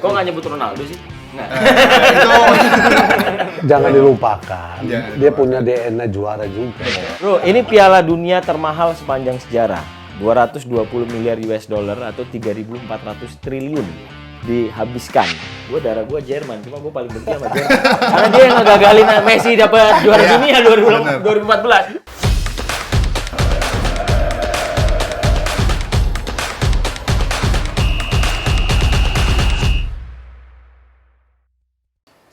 Kok nggak nyebut Ronaldo sih? Nggak. Jangan dilupakan, dia punya DNA juara juga. Bro, ini Piala Dunia termahal sepanjang sejarah. 220 miliar US dollar atau 3.400 triliun dihabiskan. Darah gue Jerman, cuma gue paling benci sama Jerman. Karena dia yang ngegagalin Messi dapat juara dunia 2014.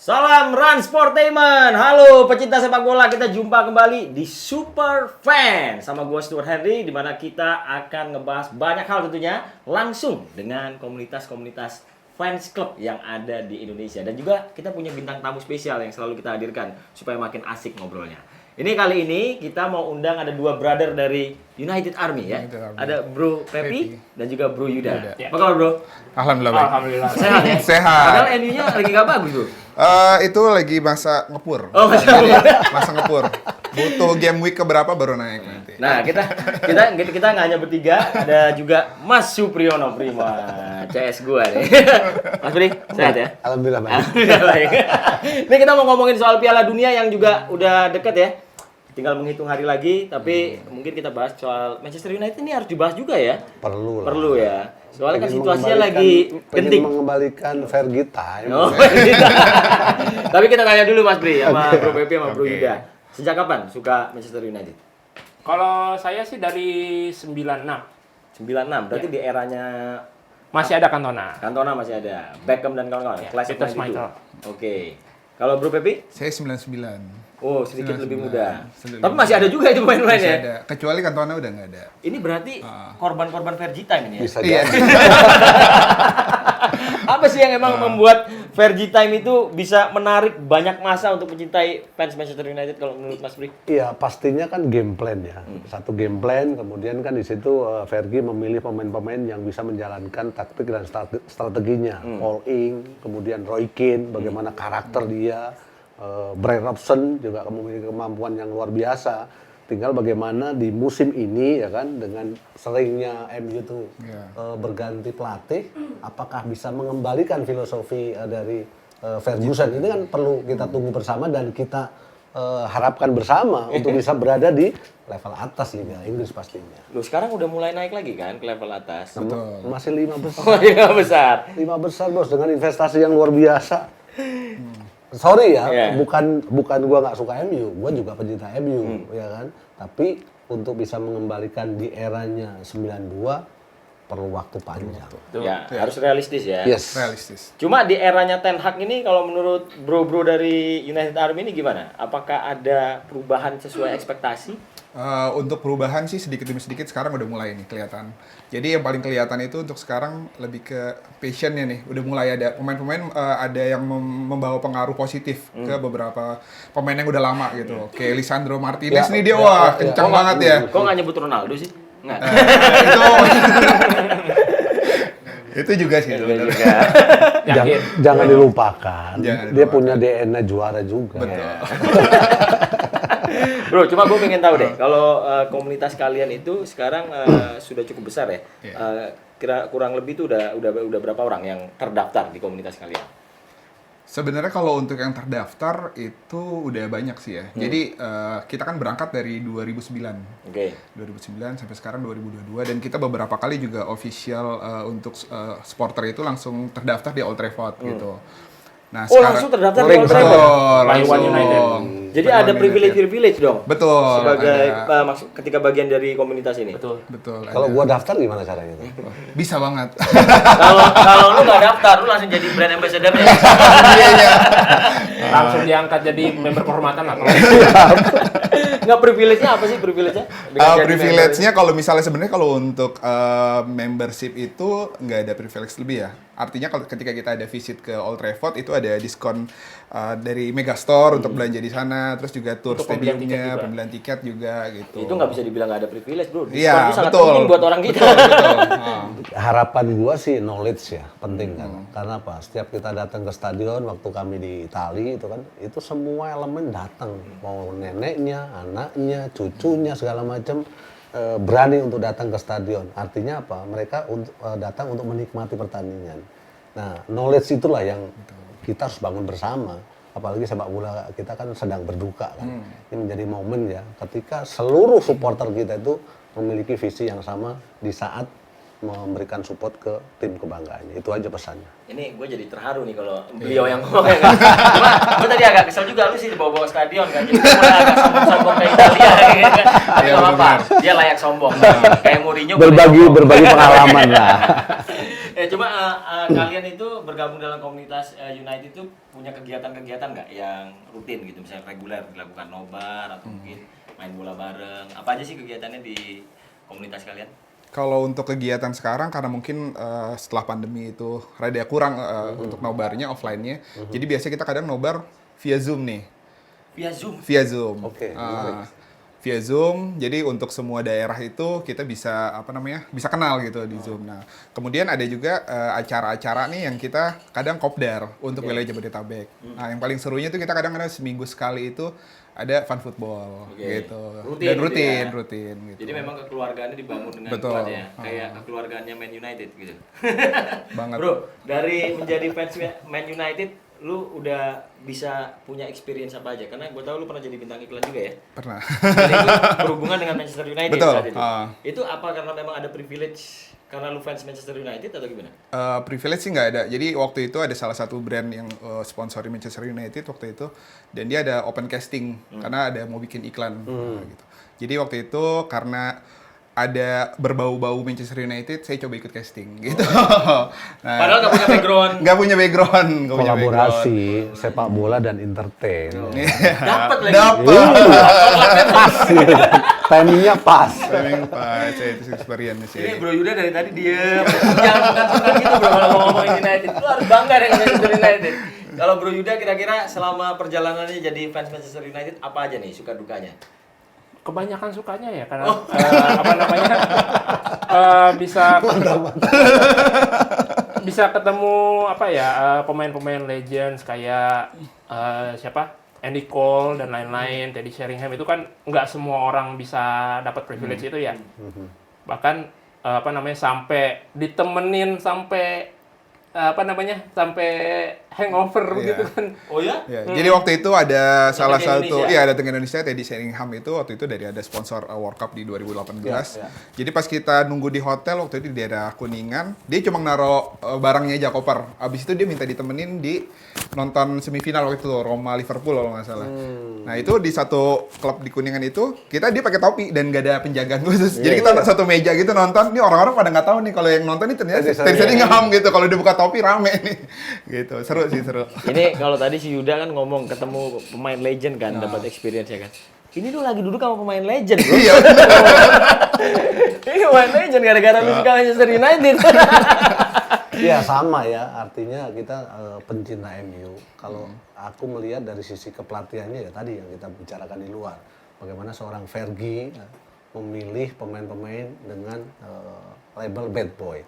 Salam Run Sportainment. Halo pecinta sepak bola, kita jumpa kembali di Super Fan sama gue Stuart Henry, di mana kita akan ngebahas banyak hal tentunya langsung dengan komunitas-komunitas fans club yang ada di Indonesia, dan juga kita punya bintang tamu spesial yang selalu kita hadirkan supaya makin asik ngobrolnya. Ini kali ini kita mau undang ada dua brother dari United Army ya. Ada Bro Pepi dan juga Bro Yuda. Ya. Apa kabar Bro? Alhamdulillah baik. Alhamdulillah. Sehat ya? Sehat. Padahal MU-nya lagi gak bagus tuh. Itu lagi masa ngepur. Oh, Masa ngepur. Butuh game week keberapa baru naik nanti. Nah, kita nggak hanya bertiga, ada juga Mas Supriyono Prima, CS gua nih. Mas Pri, sehat ya? Alhamdulillah baik. Alhamdulillah baik. Ini kita mau ngomongin soal Piala Dunia yang juga udah deket ya. Tinggal menghitung hari lagi, tapi mungkin kita bahas soal Manchester United ini harus dibahas juga ya. Perlu lah. Perlu ya. Soalnya kan Pengen situasinya lagi genting. Mengembalikan Fergie time. Oh, gitu. Tapi kita tanya dulu Mas Pri sama Bro Pepi sama Bro Yuda. Sejak kapan suka Manchester United? Kalau saya sih dari 96. 96, berarti di eranya Masih ada Cantona. Cantona masih ada, Beckham dan kawan-kawan, Ya, Class of Peter 92. Schmeichel. Oke. Kalau Bro Pepi? Saya 99. Oh, sedikit lebih 99. muda. Sedikit Tapi masih ada juga itu pemain-pemain Masih ya? ada. Kecuali Cantona udah nggak ada. Ini berarti korban-korban Fergie time ini ya? Bisa Iya. jadi. Apa sih yang emang membuat Fergie time itu bisa menarik banyak masa untuk mencintai fans Manchester United kalau menurut Mas Pri? Iya, pastinya kan game plan ya. Satu game plan, kemudian kan di situ Fergie memilih pemain-pemain yang bisa menjalankan taktik dan strateginya. Paul Ing, kemudian Roy Keane, bagaimana karakter dia. Brian Robson juga memiliki kemampuan yang luar biasa. Tinggal bagaimana di musim ini ya kan, dengan seringnya MU itu berganti pelatih, apakah bisa mengembalikan filosofi dari Ferguson. Ini kan perlu kita tunggu bersama dan kita harapkan bersama untuk bisa berada di level atas Liga Inggris pastinya. Loh, sekarang udah mulai naik lagi kan ke level atas. Masih 5 besar. Oh, iya besar. 5 besar bos, dengan investasi yang luar biasa. Sorry ya, bukan gua nggak suka MU, gua juga pencinta MU, ya kan. Tapi untuk bisa mengembalikan di eranya 92 perlu waktu panjang. Ya, harus realistis ya. Yes. Realistis. Cuma di eranya Ten Hag ini, kalau menurut bro-bro dari United Army ini gimana? Apakah ada perubahan sesuai ekspektasi? Untuk perubahan sih sedikit demi sedikit sekarang udah mulai nih kelihatan. Jadi yang paling kelihatan itu untuk sekarang lebih ke passionnya nih. Udah mulai ada pemain-pemain ada yang membawa pengaruh positif ke beberapa pemain yang udah lama gitu. Kayak Lisandro Martinez nih dia kencang banget ya. Kok nggak nyebut Ronaldo sih? Nggak. Itu juga sih. Jangan dilupakan, Jangan dia punya DNA juara juga. Betul. Bro, cuma gue pengen tahu deh, kalau komunitas kalian itu sekarang sudah cukup besar ya. Kurang lebih tuh udah berapa orang yang terdaftar di komunitas kalian? Sebenarnya kalau untuk yang terdaftar itu udah banyak sih ya. Jadi kita kan berangkat dari 2009. Oke. 2009 sampai sekarang 2022, dan kita beberapa kali juga official untuk supporter itu langsung terdaftar di Old Trafford gitu. Nah, langsung terdaftar di Old Trafford? Betul, Langsung. United. Jadi ada privilege dong? Betul. Sebagai ada. ketika bagian dari komunitas ini? Betul. Betul. Kalau ada. gua daftar gimana caranya tuh? Bisa banget. Kalau lu nggak daftar, lu langsung jadi brand ambassador ya? Langsung diangkat jadi member kehormatan lah. Nggak, privilege-nya apa sih privilege-nya? Privilege-nya kalau misalnya sebenarnya kalau untuk membership itu nggak ada privilege lebih ya. Artinya kalau ketika kita ada visit ke Old Trafford itu ada diskon dari Megastore untuk belanja di sana, terus juga tour Untuk pembelian stadiumnya, tiket juga. pembelian tiket juga gitu. Itu nggak bisa dibilang nggak ada privilege, bro. Diskon Iya, itu sangat betul. penting buat orang kita. Betul. Harapan gua sih knowledge ya, penting kan. Karena apa? Setiap kita datang ke stadion, waktu kami di Itali itu kan, itu semua elemen datang. Mau neneknya, anaknya, cucunya, segala macam berani untuk datang ke stadion. Artinya apa? Mereka datang untuk menikmati pertandingan. Nah, knowledge itulah yang kita harus bangun bersama. Apalagi sepak bola kita kan sedang berduka kan. Ini menjadi momen ya ketika seluruh supporter kita itu memiliki visi yang sama di saat memberikan support ke tim kebanggaannya. Itu aja pesannya. Ini gue jadi terharu nih kalau beliau yang ngomong ya kan. Cuma gue tadi agak kesel juga, lu sih dibawa-bawa stadion kan. Jadi gue agak sombong-sombong kayak Italia gitu kan. Tapi nggak apa-apa, dia layak sombong. Kayak Mourinho Berbagi pengalaman lah. Cuma kalian itu bergabung dalam komunitas United itu punya kegiatan-kegiatan nggak yang rutin gitu, misalnya reguler dilakukan nobar atau mungkin main bola bareng. Apa aja sih kegiatannya di komunitas kalian? Kalau untuk kegiatan sekarang karena mungkin setelah pandemi itu rada kurang untuk nobarnya offline-nya. Jadi biasanya kita kadang nobar via Zoom nih. Via Zoom. Via Zoom. Oke. Via Zoom. Jadi untuk semua daerah itu kita bisa bisa kenal gitu di Zoom. Nah, kemudian ada juga acara-acara nih yang kita kadang kopdar untuk wilayah Jabodetabek. Nah, yang paling serunya tuh kita kadang ada seminggu sekali itu ada fun football gitu. Dan rutin gitu. Jadi memang kekeluargaannya dibangun dengan Betul. kuat ya. Kayak kekeluargaannya Man United gitu. Banget. Bro, dari menjadi fans Man United, lu udah bisa punya experience apa aja? Karena gue tahu lu pernah jadi bintang iklan juga ya. Pernah. Dan itu berhubungan dengan Manchester United Betul. saat itu. Ah. Itu apa karena memang ada privilege karena lu fans Manchester United atau gimana? Privilege sih nggak ada. Jadi waktu itu ada salah satu brand yang sponsori Manchester United waktu itu, dan dia ada open casting karena ada mau bikin iklan gitu. Jadi waktu itu karena ada berbau-bau Manchester United, saya coba ikut casting gitu. Nah, Padahal nggak punya background. nggak punya background. Kolaborasi sepak bola dan entertain. Dapat lagi. Dapat. Timingnya pas. Timing pas, itu experience sih. Ini Bro Yuda dari tadi diem. Jangan bukan gitu bro kalau ngomongin United. Lu harus bangga dengan Manchester United. Kalau Bro Yuda kira-kira selama perjalanannya jadi fans Manchester United apa aja nih suka dukanya? Kebanyakan sukanya ya karena bisa bisa ketemu pemain-pemain legends kayak siapa? Andy Cole dan lain-lain, Teddy Sheringham itu kan nggak semua orang bisa dapat privilege itu ya. Bahkan sampai ditemenin sampai sampai hangover begitu kan. Oh ya? Ya, jadi waktu itu ada salah satu, Indonesia. datang Indonesia, Teddy Sheringham itu waktu itu ada sponsor World Cup di 2018. Jadi pas kita nunggu di hotel waktu itu di daerah Kuningan, dia cuma naruh barangnya aja koper. Abis itu dia minta ditemenin di nonton semifinal waktu itu Roma Liverpool kalau nggak salah. Nah itu di satu klub di Kuningan itu dia pakai topi dan gak ada penjagaan khusus. Jadi kita satu meja gitu nonton. Ini orang-orang pada nggak tahu nih kalau yang nonton ini ternyata Teddy Sheringham gitu. Kalau dia buka topi rame nih. Gitu. Seru. Ini kalau tadi si Yuda kan ngomong ketemu pemain legend kan, dapat experience ya kan. Ini lu lagi duduk sama pemain legend, bro. Iya. Ini pemain legend gara-gara lu suka Manchester United. Iya sama ya, artinya kita pencinta MU. Kalau aku melihat dari sisi kepelatihannya ya tadi yang kita bicarakan di luar. Bagaimana seorang Fergie memilih pemain-pemain dengan label bad boy.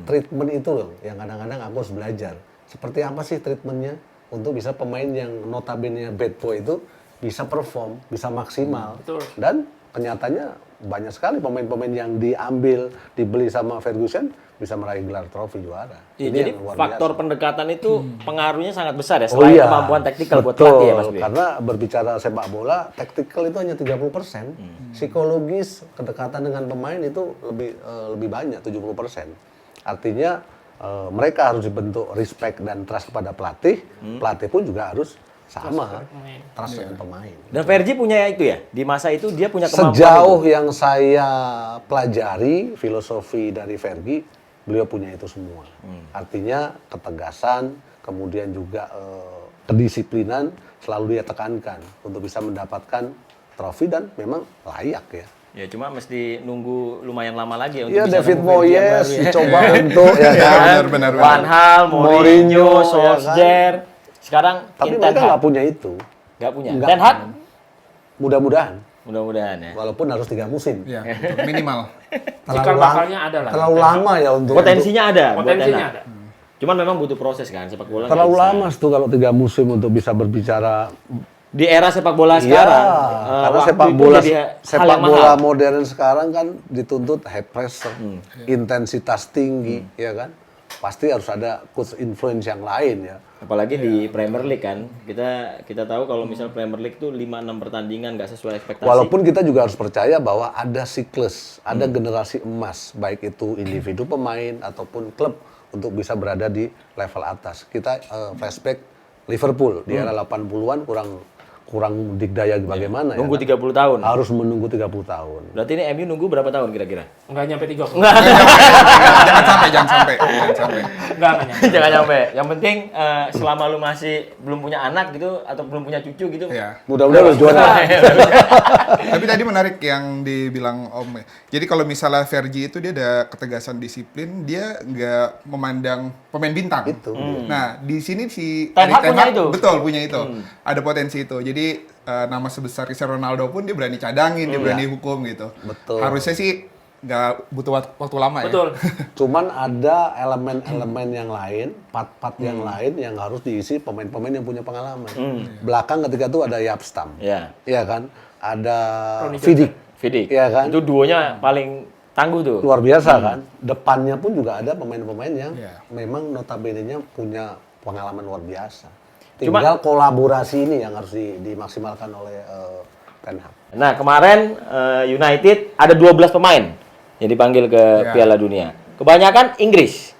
Treatment itu loh yang kadang-kadang aku harus belajar. Seperti apa sih treatmentnya untuk bisa pemain yang notabene bad boy itu bisa perform, bisa maksimal. Betul. Dan kenyataannya banyak sekali pemain-pemain yang diambil, dibeli sama Ferguson bisa meraih gelar trofi juara. Ya, Ini jadi yang luar faktor biasa. pendekatan itu pengaruhnya sangat besar ya, Oh selain iya, kemampuan taktikal buat betul. pelatih ya Mas Bi? Karena berbicara sepak bola, taktikal itu hanya 30%. Psikologis, kedekatan dengan pemain itu lebih banyak, 70%. Artinya mereka harus dibentuk respect dan trust kepada pelatih, pelatih pun juga harus sama, trust dengan pemain. Dan Fergie punya itu ya, di masa itu dia punya kemampuan Sejauh itu. yang saya pelajari filosofi dari Fergie, beliau punya itu semua. Artinya ketegasan, kemudian juga kedisiplinan selalu dia tekankan untuk bisa mendapatkan trofi dan memang layak ya. Ya cuma mesti nunggu lumayan lama lagi ya untuk Iya, bisa David nemu Fergie yang Moyes baru ya. dicoba untuk ya kan. benar. Van Hal, Mourinho, Mourinho, ya kan. Solskjaer. Sekarang Tapi Ten mereka Hag. nggak punya itu. Nggak punya. Nggak. Ten Hag? Mudah-mudahan, Mudah-mudahan ya. walaupun harus 3 musim. Ya, betul. Minimal. Cikal bakalnya ada lah. Terlalu lama ya untuk Potensinya ada. buat Ten Potensinya Hag. ada. Cuman memang butuh proses kan sepak bola. terlalu nggak bisa. lama tuh kalau 3 musim untuk bisa berbicara. Di era sepak bola Iya, sekarang, karena waktu sepak itu bola jadi hal sepak yang bola mahal. modern sekarang kan dituntut high pressure, intensitas tinggi, ya kan. pasti harus ada coach influence yang lain ya. Apalagi di Premier League kan, kita tahu kalau misal Premier League tuh 5-6 pertandingan nggak sesuai ekspektasi. Walaupun kita juga harus percaya bahwa ada siklus, ada generasi emas, baik itu individu pemain ataupun klub untuk bisa berada di level atas. Kita flashback Liverpool di era 80-an kurang dikdaya bagaimana Nunggu ya. 30 tahun. Harus menunggu 30 tahun. Berarti ini MU nunggu berapa tahun kira-kira? Nggak nyampe 30. Jangan sampai. Nggak nyampe. Jangan nyampe. Yang penting selama lu masih belum punya anak gitu atau belum punya cucu gitu. Ya. Mudah-mudahan juara. Tapi tadi menarik yang dibilang Om. Jadi kalau misalnya Fergie itu dia ada ketegasan disiplin, dia nggak memandang pemain bintang. Itu. Nah, di sini si Ten Hag Erik Ten punya Hag itu. betul punya itu. Ada potensi itu. Jadi nama sebesar Cristiano Ronaldo pun dia berani cadangin, dia berani hukum gitu. Betul. Harusnya sih nggak butuh waktu lama ya. Betul. Cuman ada elemen-elemen yang lain, part-part yang lain yang harus diisi pemain-pemain yang punya pengalaman. Belakang ketika itu ada Yapstam. Ya. Iya kan? Ada Ronnie Vidic. Vidic. Iya kan? Itu duonya paling tangguh tuh. Luar biasa kan? Depannya pun juga ada pemain-pemain yang Iya. memang notabene-nya punya pengalaman luar biasa. Cuma- Tinggal kolaborasi ini yang harus dimaksimalkan oleh Ten Hag. Nah, kemarin United ada 12 pemain yang dipanggil ke Ya. Piala Dunia. Kebanyakan Inggris.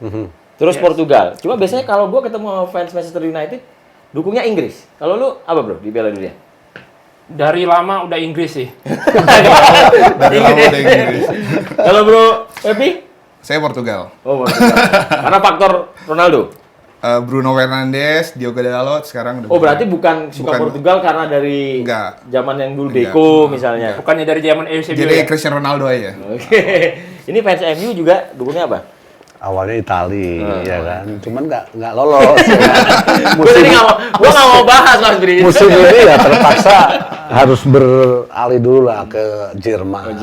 Terus Yes. Portugal. Cuma biasanya kalau gua ketemu sama fans Manchester United, dukungnya Inggris. Kalau lu apa, Bro, di Piala Dunia? Dari lama udah Inggris sih. Dari lama udah Inggris. Kalau Bro Pepi? Saya Portugal. Oh, Portugal. Karena faktor Ronaldo. Bruno Fernandes, Diogo Dalot sekarang udah. Oh, berarti bukan suka Bukan. Portugal karena dari Enggak. zaman yang dulu Enggak. Deco misalnya. Bukannya dari zaman Eusebio Jadi ya? Cristiano Ronaldo aja. Oke. Ini fans MU juga dukungnya apa? Awalnya Itali, ya kan? Cuman nggak lolos. Ya kan? Gua nggak mau bahas Mas Bri. Musim ini ya terpaksa harus beralih dulu lah ke Jerman.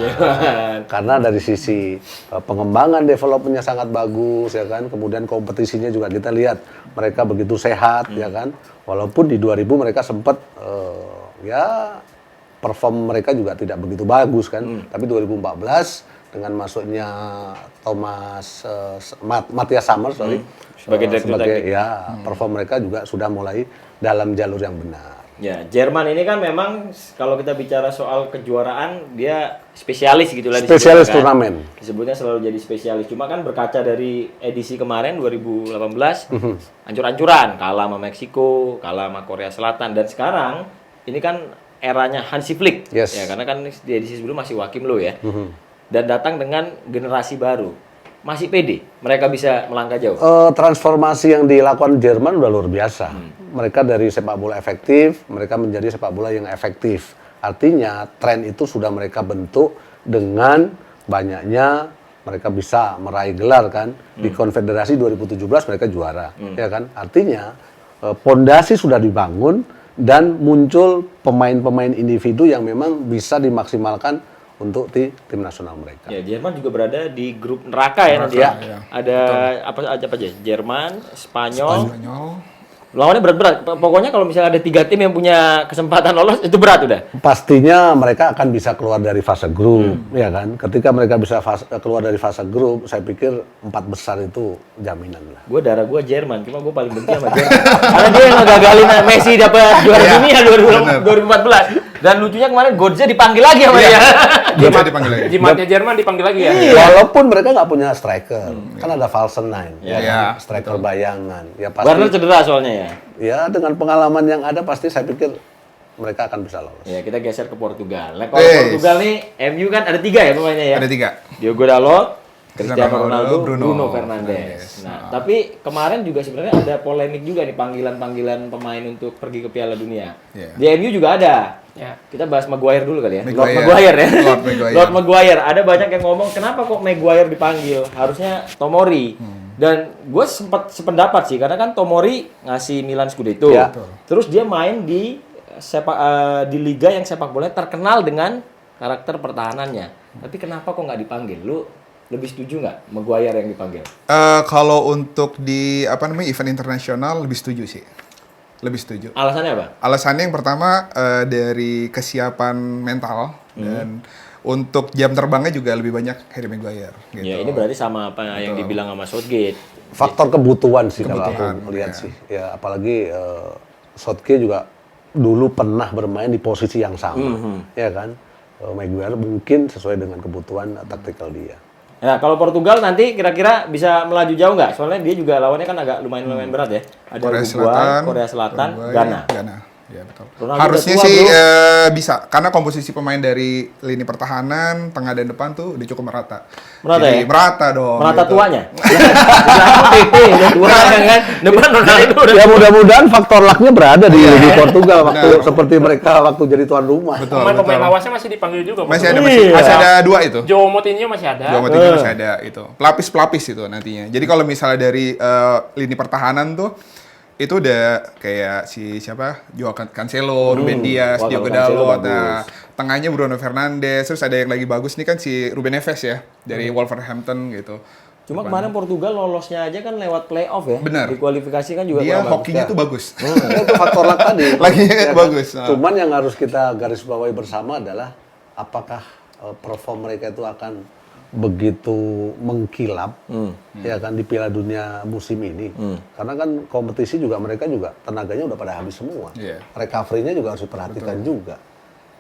Karena dari sisi pengembangan developmentnya sangat bagus ya kan. Kemudian kompetisinya juga kita lihat mereka begitu sehat ya kan. Walaupun di 2000 mereka sempat ya perform mereka juga tidak begitu bagus kan. Tapi 2014 dengan masuknya Matthias Sammer Sebagai direktur teknik. ya perform mereka juga sudah mulai dalam jalur yang benar. Ya, Jerman ini kan memang kalau kita bicara soal kejuaraan dia spesialis gitu lah Spesialis disebutnya, kan. turnamen. Disebutnya selalu jadi spesialis. Cuma kan berkaca dari edisi kemarin 2018 ancur-ancuran kalah sama Meksiko, kalah sama Korea Selatan dan sekarang ini kan eranya Hansi Flick. Yes. Ya, karena kan di edisi sebelum masih Joachim Löw ya. Dan datang dengan generasi baru. Masih pede mereka bisa melangkah jauh. Transformasi yang dilakukan Jerman udah luar biasa. Mereka dari sepak bola efektif, mereka menjadi sepak bola yang efektif. Artinya tren itu sudah mereka bentuk dengan banyaknya mereka bisa meraih gelar kan. Di Konfederasi 2017 mereka juara, ya kan. Artinya pondasi sudah dibangun dan muncul pemain-pemain individu yang memang bisa dimaksimalkan untuk di tim nasional mereka. Ya, Jerman juga berada di grup neraka ya nanti ya. ya. Ada apa aja Jerman, Spanyol. Spanyol. Lawannya berat-berat. Pokoknya kalau misalnya ada 3 tim yang punya kesempatan lolos itu berat udah. Pastinya mereka akan bisa keluar dari fase grup, ya kan? Ketika mereka bisa keluar dari fase grup, saya pikir 4 besar itu jaminan lah. Gue Jerman, cuma gue paling benci sama Jerman. Karena dia yang ngegagalin Messi dapat juara dunia 2014. Dan lucunya kemarin Götze dipanggil lagi sama dia. Dia dipanggil lagi. Jimatnya Jerman dipanggil lagi ya? Walaupun mereka nggak punya striker, kan ada Falsenine, Ya. kan? Ya, striker bayangan. Ya Warner pasti, cedera soalnya ya. ya dengan pengalaman yang ada pasti saya pikir mereka akan bisa lolos. Ya, kita geser ke Portugal. Nah, kalau Yes. Portugal nih, MU kan ada 3 ya pemainnya ya. Ada 3. Diogo Dalot, Cristiano Cristiano Ronaldo, Ronaldo, Bruno Bruno Fernandes. Nah, tapi kemarin juga sebenarnya ada polemik juga nih panggilan-panggilan pemain untuk pergi ke Piala Dunia. Iya. Di MU juga ada. Ya. Kita bahas Maguire dulu kali ya. Lord Maguire. Maguire ya. Lord Maguire. Lord Maguire. Ada banyak yang ngomong kenapa kok Maguire dipanggil? Harusnya Tomori. Dan gue sempat sependapat sih karena kan Tomori ngasih Milan Scudetto. Ya. Terus dia main di di liga yang sepak bola terkenal dengan karakter pertahanannya. Tapi kenapa kok nggak dipanggil? Lu lebih setuju nggak Maguire yang dipanggil? Kalau untuk di event internasional lebih setuju sih. Lebih setuju. Alasannya apa? Alasannya yang pertama dari kesiapan mental dan untuk jam terbangnya juga lebih banyak Harry Maguire. Gitu. Ya ini berarti sama apa yang dibilang sama Southgate. faktor kebutuhan sih kalau Kebutuhan, aku lihat ya. sih. Ya apalagi Southgate juga dulu pernah bermain di posisi yang sama, ya kan? Maguire mungkin sesuai dengan kebutuhan taktikal dia. Nah, kalau Portugal nanti kira-kira bisa melaju jauh nggak? Soalnya dia juga lawannya kan agak lumayan berat ya. Ada Uruguay, Korea Selatan, Uruguay, Ghana. Ya betul. Ronaldo Harusnya udah tua, sih bro. bisa, karena komposisi pemain dari lini pertahanan, tengah dan depan tuh udah cukup merata. Merata Jadi, ya? merata dong. Merata gitu. tuanya. Belakang PP udah tua kan. Depan Ronaldo udah Ya mudah-mudahan faktor lucknya berada di Portugal waktu Benar. seperti mereka waktu jadi tuan rumah. Betul, Pemain-pemain betul. lawasnya masih dipanggil juga. Masih ada, Iya. masih ada 2 itu. Joe Moutinho masih ada. Dua motifnya masih ada itu. Pelapis-pelapis itu nantinya. Jadi kalau misalnya dari lini pertahanan tuh itu udah kayak si siapa? Joao Cancelo, Ruben Dias, Wah, Diogo kalau Cancelo Dalot. bagus. Nah, tengahnya Bruno Fernandes, terus ada yang lagi bagus nih kan si Ruben Neves ya dari Wolverhampton gitu. Cuma kemarin Portugal lolosnya aja kan lewat playoff ya. Benar. Di kualifikasi kan juga Dia kurang bagus. hokinya tuh bagus. Itu faktor luck tadi. Lagi Ya kan? bagus. Cuman yang harus kita garis bawahi bersama adalah apakah perform mereka itu akan begitu mengkilap ya kan di Piala Dunia musim ini. Karena kan kompetisi juga mereka juga tenaganya udah pada habis semua. Iya. Recovery-nya juga harus diperhatikan juga.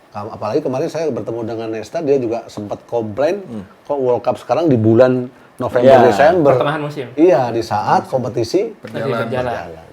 Apalagi kemarin saya bertemu dengan Nesta, dia juga sempat komplain kok World Cup sekarang di bulan November Ya, Desember. pertengahan musim. Iya, di saat kompetisi Berjalan.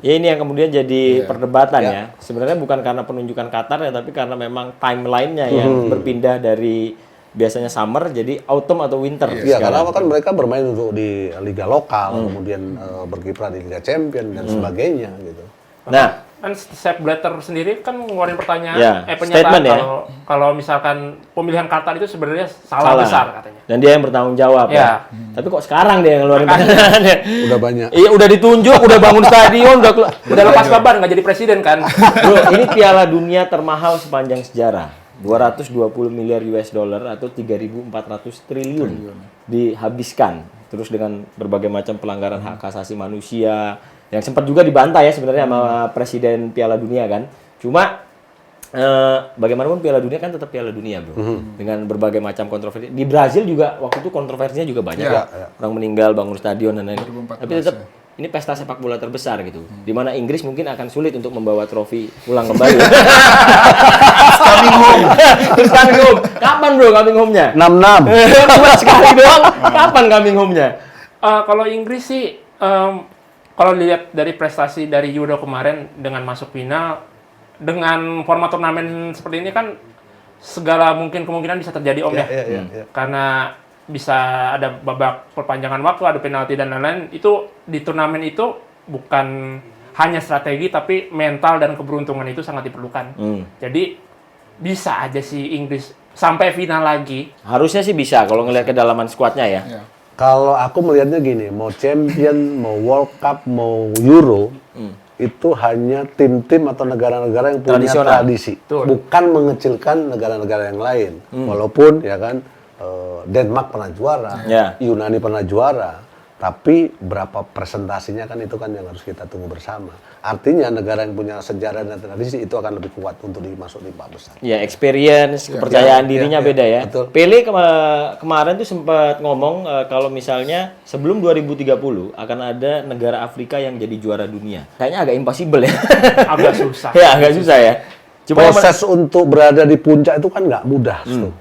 Ya ini yang kemudian jadi perdebatan ya. Sebenarnya bukan karena penunjukan Qatar ya, tapi karena memang timeline-nya yang berpindah dari biasanya summer jadi autumn atau winter. Iya, karena sekarang. kan mereka bermain untuk di liga lokal, kemudian berkiprah di Liga Champion dan sebagainya gitu. Nah, Kan Sepp Blatter sendiri kan ngeluarin pertanyaan, Ya, pernyataan statement ya. kalau misalkan pemilihan Qatar itu sebenarnya salah besar katanya. Dan dia yang bertanggung jawab ya. Ya. Tapi kok sekarang dia yang ngeluarin pertanyaannya? Udah banyak. Iya, udah ditunjuk, udah bangun stadion, Udah lepas kabar nggak jadi presiden kan? Bro, ini Piala Dunia termahal sepanjang sejarah. 220 miliar US dollar atau 3.400 triliun dihabiskan. Terus dengan berbagai macam pelanggaran hak asasi manusia yang sempat juga dibantai ya sebenarnya sama Presiden Piala Dunia kan. Cuma bagaimanapun Piala Dunia kan tetap Piala Dunia, Bro. Dengan berbagai macam kontroversi. Di Brazil juga waktu itu kontroversinya juga banyak Iya, ya. Orang meninggal, bangun stadion dan lain-lain. 2014 Tapi tetap ini pesta sepak bola terbesar gitu. Di mana Inggris mungkin akan sulit untuk membawa trofi pulang kembali. Coming home. Terus coming home. Kapan, Bro, coming home-nya? 66. Cuma sekali doang. Kapan coming home-nya? Kalau Inggris sih, kalau lihat dari prestasi dari Euro kemarin dengan masuk final, dengan format turnamen seperti ini kan segala mungkin kemungkinan bisa terjadi Om ya. Iya. Karena bisa ada babak perpanjangan waktu, ada penalti dan lain-lain. Itu di turnamen itu bukan hanya strategi tapi mental dan keberuntungan itu sangat diperlukan. Jadi bisa aja sih Inggris sampai final lagi. Harusnya sih bisa kalau ngelihat kedalaman skuadnya ya. Iya. Kalau aku melihatnya gini, mau Champion, mau World Cup, mau Euro, itu hanya tim-tim atau negara-negara yang punya Tradisional. tradisi, Betul. bukan mengecilkan negara-negara yang lain. Walaupun ya kan Denmark pernah juara, Ya. Yunani pernah juara, tapi berapa presentasinya kan itu kan yang harus kita tunggu bersama. Artinya negara yang punya sejarah dan tradisi itu akan lebih kuat untuk dimasuk 5 besar. Ya, experience, kepercayaan dirinya beda ya. betul. Pele kemarin tuh sempat ngomong kalau misalnya sebelum 2030 akan ada negara Afrika yang jadi juara dunia. Kayaknya agak impossible ya. Agak susah. Ya, agak susah ya. Cuma yang Proses untuk berada di puncak itu kan nggak mudah,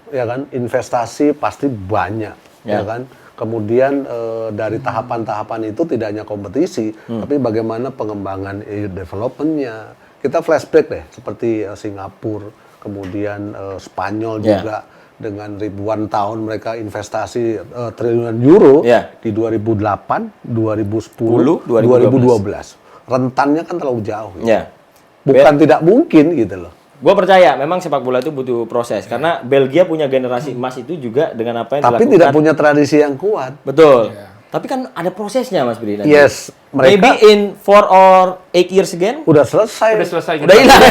ya kan? Investasi pasti banyak, ya kan? Kemudian dari tahapan-tahapan itu tidak hanya kompetisi, tapi bagaimana pengembangan development-nya. Kita flashback deh, seperti Singapura, kemudian Spanyol Ya. juga dengan ribuan tahun mereka investasi triliunan euro Ya. di 2008, 2010, 2012. 2012. Rentannya kan terlalu jauh. Ya. Bukan tidak mungkin gitu loh. Gue percaya memang sepak bola itu butuh proses karena Belgia punya generasi emas itu juga dengan apa yang Tapi dilakukan. tidak punya tradisi yang kuat. Betul. Tapi kan ada prosesnya Mas Bri nanti. Yes, Maybe mereka in 4 or 8 years again. udah selesai. Udah selesai. Udah hilang.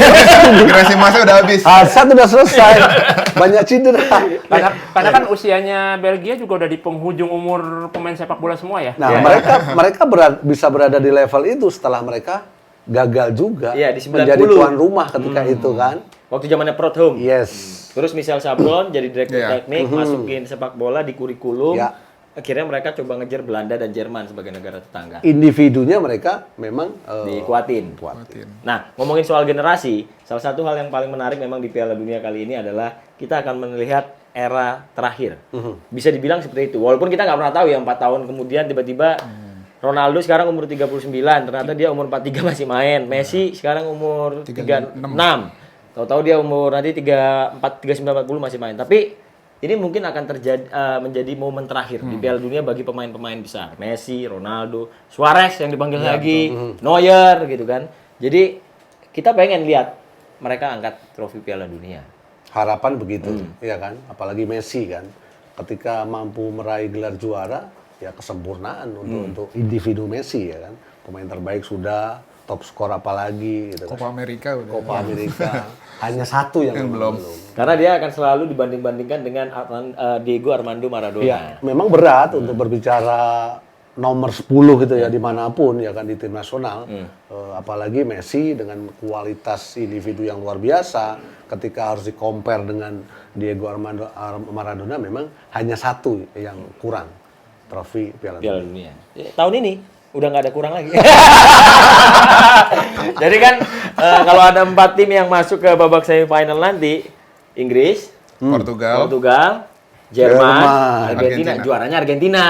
Generasi emasnya udah habis. Hazard udah selesai. Banyak cedera. Karena kan usianya Belgia juga udah di penghujung umur pemain sepak bola semua ya. Nah, mereka bisa berada di level itu setelah mereka gagal juga Iya, di 90. menjadi tuan rumah ketika itu kan. Waktu zamannya Prothom. Yes. Terus Michel Sablon jadi direktur Iya. teknik, masukin sepak bola di kurikulum. Ya. akhirnya mereka coba ngejar Belanda dan Jerman sebagai negara tetangga. Individunya mereka memang Dikuatin. Kuatin. Nah, ngomongin soal generasi, salah satu hal yang paling menarik memang di Piala Dunia kali ini adalah kita akan melihat era terakhir. Bisa dibilang seperti itu. Walaupun kita nggak pernah tahu ya 4 tahun kemudian tiba-tiba Ronaldo sekarang umur 39, ternyata dia umur 43 masih main. Messi sekarang umur 36. Tahu-tahu dia umur nanti 39 40 masih main. Tapi ini mungkin akan terjadi menjadi momen terakhir di Piala Dunia bagi pemain-pemain besar. Messi, Ronaldo, Suarez yang dipanggil lagi, Neuer gitu kan. Jadi kita pengen lihat mereka angkat trofi Piala Dunia. harapan begitu, ya kan? Apalagi Messi kan, ketika mampu meraih gelar juara, ya kesempurnaan untuk individu Messi ya kan. Pemain terbaik sudah, top skor apalagi gitu kan. Copa America udah. Copa America hanya satu yang belum. Karena dia akan selalu dibanding-bandingkan dengan Diego Armando Maradona. Ya, memang berat untuk berbicara nomor 10 gitu ya dimanapun ya kan di tim nasional. Apalagi Messi dengan kualitas individu yang luar biasa, ketika harus di-compare dengan Diego Armando Maradona memang hanya satu yang kurang, trofi Piala Dunia. Tahun ini udah nggak ada kurang lagi. Jadi kan kalau ada 4 tim yang masuk ke babak semifinal nanti, Inggris, Portugal, Jerman, Argentina. Juaranya Argentina.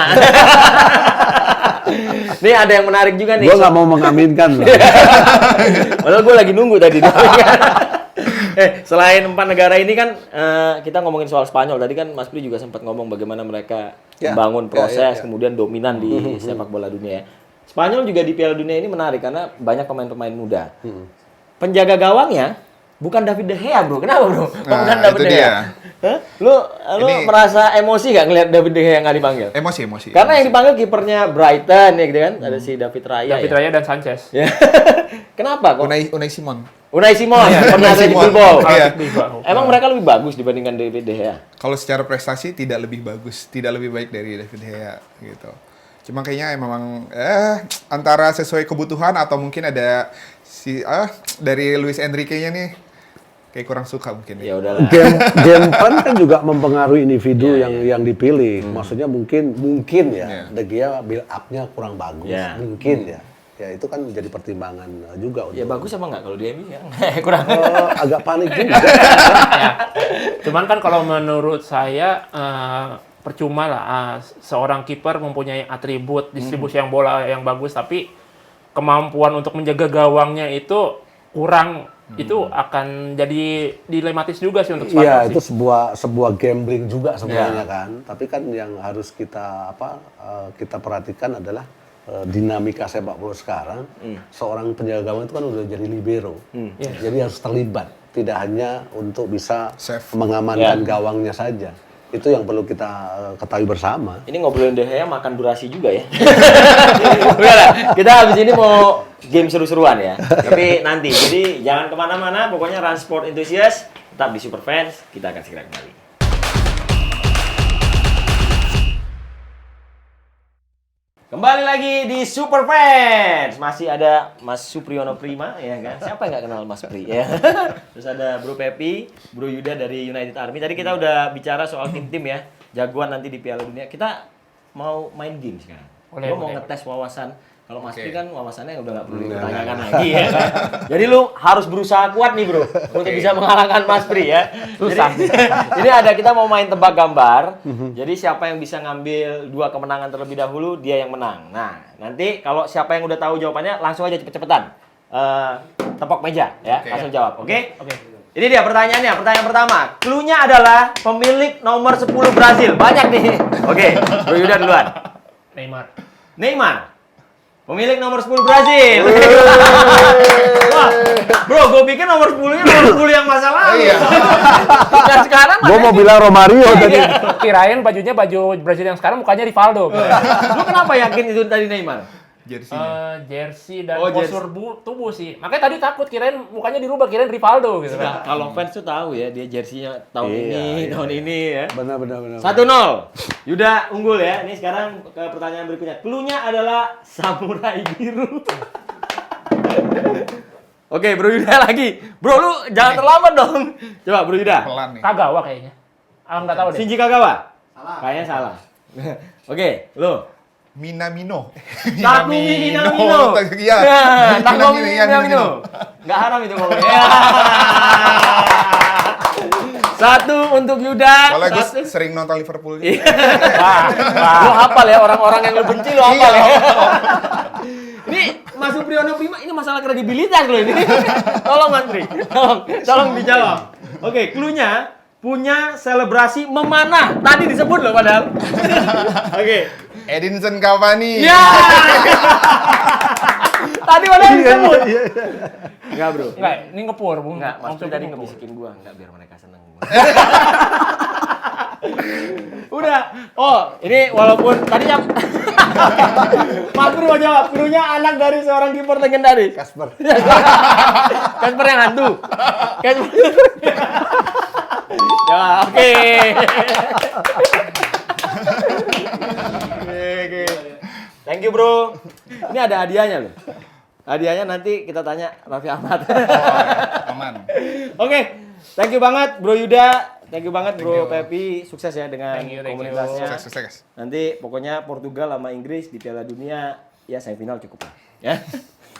Nih ada yang menarik juga nih. Gue nggak mau mengaminkan lah. Padahal gue lagi nunggu tadi. Selain 4 negara ini kan kita ngomongin soal Spanyol. Tadi kan Mas Pri juga sempat ngomong bagaimana mereka membangun proses, kemudian dominan di sepak bola dunia ya. Spanyol juga di Piala Dunia ini menarik karena banyak pemain-pemain muda. Penjaga gawangnya bukan David De Gea, bro. Kenapa, bro? Bukan David De Gea. Hah? Lu merasa emosi gak ngelihat David De Gea nggak dipanggil? Emosi. Karena yang dipanggil kipernya Brighton ya gitu kan. Ada si David Raya. Raya dan Sanchez. Ya. Kenapa kok? Unai Simon. Unai Simon, pernah ada di Bilbao. Iya. Emang mereka lebih bagus dibandingkan David De Gea? Kalau secara prestasi tidak lebih bagus, tidak lebih baik dari David De Gea gitu. Cuma kayaknya memang antara sesuai kebutuhan atau mungkin ada dari Luis Enrique-nya nih kayak kurang suka mungkin. Ya udahlah. Game plan kan juga mempengaruhi individu yang dipilih. Maksudnya mungkin ya De Gea build up-nya kurang bagus. Mungkin ya. Ya itu kan menjadi pertimbangan juga untuk. Ya bagus apa enggak kalau dia MU ya? Kurang. Agak panik juga. Cuman kan kalau menurut saya percuma lah seorang kiper mempunyai atribut distribusi yang bola yang bagus tapi kemampuan untuk menjaga gawangnya itu kurang. Itu akan jadi dilematis juga sih untuk Spanyol. Iya, itu sebuah gambling juga sebenarnya kan. Tapi kan yang harus kita kita perhatikan adalah dinamika sepak bola sekarang. Seorang penjaga gawang itu kan udah jadi libero. Jadi harus terlibat, tidak hanya untuk bisa mengamankan gawangnya saja. Itu yang perlu kita ketahui bersama. Ini ngobrolin De Gea makan durasi juga ya. Udah lah, kita habis ini mau game seru-seruan ya. Tapi nanti, jadi jangan kemana-mana. Pokoknya Run Sport Enthusiast tetap di Super Fans. Kita akan segera kembali. Kembali lagi di Super Fans. Masih ada Mas Supriyono Prima, ya kan? Siapa yang nggak kenal Mas Pri? Ya. Terus ada Bro Pepi, Bro Yuda dari United Army. Tadi kita udah bicara soal tim-tim ya, jagoan nanti di Piala Dunia. Kita mau main game sekarang. Gue mau ngetes wawasan. Kalau Mas Pri kan wawasannya udah nggak perlu ditanyakan lagi ya kan? Jadi lu harus berusaha kuat nih bro, untuk bisa mengalahkan Mas Pri ya. Susah. Jadi kita mau main tebak gambar. Jadi siapa yang bisa ngambil 2 kemenangan terlebih dahulu, dia yang menang. Nah, nanti kalau siapa yang udah tahu jawabannya, langsung aja cepet-cepetan. Tepok meja ya, langsung jawab. Oke? Ini dia pertanyaannya, pertanyaan pertama. Cluenya adalah pemilik nomor 10 Brazil. Banyak nih. Oke, Bro Yuda duluan. Neymar. Pemilik nomor 10 Brazil. Wah, bro, gue pikir nomor 10-nya nomor 10 yang masa lalu. Dan sekarang Gue mau bilang Romario tadi. Kirain bajunya baju Brazil yang sekarang mukanya Rivaldo. Lu kenapa yakin itu tadi Neymar? Jersey dan postur tubuh sih. Makanya tadi takut kirain mukanya dirubah, kirain Rivaldo gitu kan. Kalau fans tuh tahu ya, dia jersinya tahun ini ya. Benar. 1-0. Yuda unggul ya. Ini sekarang ke pertanyaan berikutnya. Cluenya adalah samurai biru. Oke, Bro Yuda lagi. Bro, lu jangan terlambat dong. Coba Bro Yuda. Pelan nih. Kagawa kayaknya. Nggak tahu deh. Shinji Kagawa? Salah. Kayaknya salah. Oke, lo. Minamino. Takumi Minamino. Iya. Takumi Minamino. Nggak haram itu ngomongnya. Ya. Satu untuk Yuda. Soalnya gue satu. sering nonton Liverpool. Lo hafal ya orang-orang yang lo benci lo hafal ya. Ini Mas Supriyono Bima ini masalah kredibilitas lo ini. Tolong Mantri, tolong dijawab. Oke, cluenya punya selebrasi memanah. Tadi disebut loh padahal. Oke. Edinson Cavani. Ya. Tadi padahal disebut. Enggak, Bro. Enggak, ini ngepur, Bung. Enggak, Mas Maksudnya Pri tadi ngepur. ngebisikin gua, enggak biar mereka seneng. Udah. Oh, ini walaupun tadi yang Mas Pri mau jawab, krunya anak dari seorang kiper legendaris. Kasper. Kasper yang hantu. Kasper. Ya, oke. Oke. Thank you, Bro. Ini ada hadiahnya loh. Hadiahnya nanti kita tanya Raffi Ahmad. Aman. Oke. Thank you banget Bro Yuda. Thank you banget Bro you. Pepi. Sukses ya dengan Thank you. komunitasnya. Sukses. Nanti pokoknya Portugal sama Inggris di Piala Dunia ya semifinal cukup lah. Ya.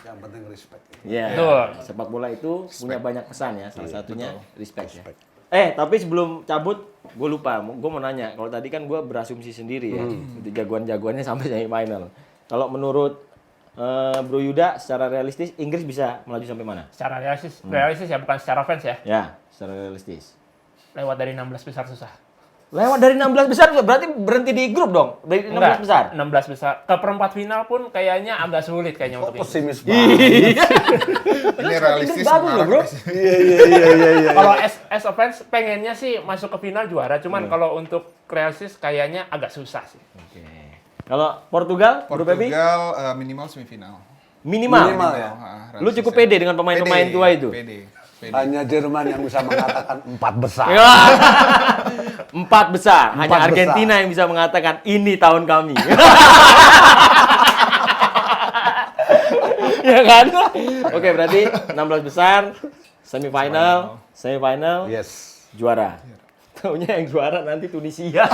Yang penting respect. Ya. Betul. Sepak bola itu punya banyak pesan ya. Salah satunya respect ya. Tapi sebelum cabut, gue lupa. Gue mau nanya. Kalau tadi kan gue berasumsi sendiri ya. Itu jagoan-jagoannya sampai semifinal. Kalau menurut Bro Yuda, secara realistis Inggris bisa melaju sampai mana? Secara realistis ya, bukan secara fans ya. Ya, secara realistis. Lewat dari 16 besar susah. Lewat dari 16 besar berarti berhenti di grup dong? Dari 16 Enggak, besar? 16 besar. Ke perempat final pun kayaknya agak sulit kayaknya untuk Inggris. Pesimis banget. Ini realistis. bagus loh, Bro. Iya. Kalau as a fans pengennya sih masuk ke final juara, cuman kalau untuk realistis kayaknya agak susah sih. Oke. Kalau Portugal, Bro Pepi? Portugal minimal semifinal. Minimal. Minimal ya. Lu cukup pede dengan pemain-pemain Pede, tua itu? Pede. Hanya Jerman yang bisa mengatakan 4 besar. Ya. 4 besar. Hanya Empat Argentina yang bisa mengatakan ini tahun kami. Ya kan? Oke, berarti 16 besar, semifinal, Yes. juara. Taunya yang juara nanti Tunisia.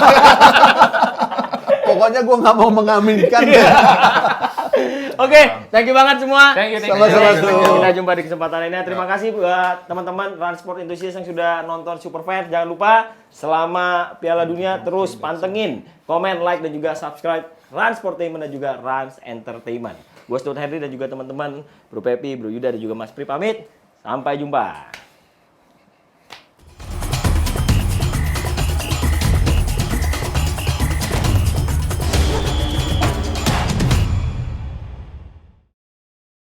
Pokoknya gue nggak mau mengaminkan ya. Oke, thank you banget semua. Thank you. Sama-sama, Bro. Kita jumpa di kesempatan ini. Terima kasih buat teman-teman transport enthusiast yang sudah nonton Superfans. Jangan lupa selama Piala Dunia terus pantengin, komen, like, dan juga subscribe Transportainment dan juga Rans Entertainment. Gue Stuart Henry dan juga teman-teman Bro Pepi, Bro Yuda dan juga Mas Pri pamit. Sampai jumpa.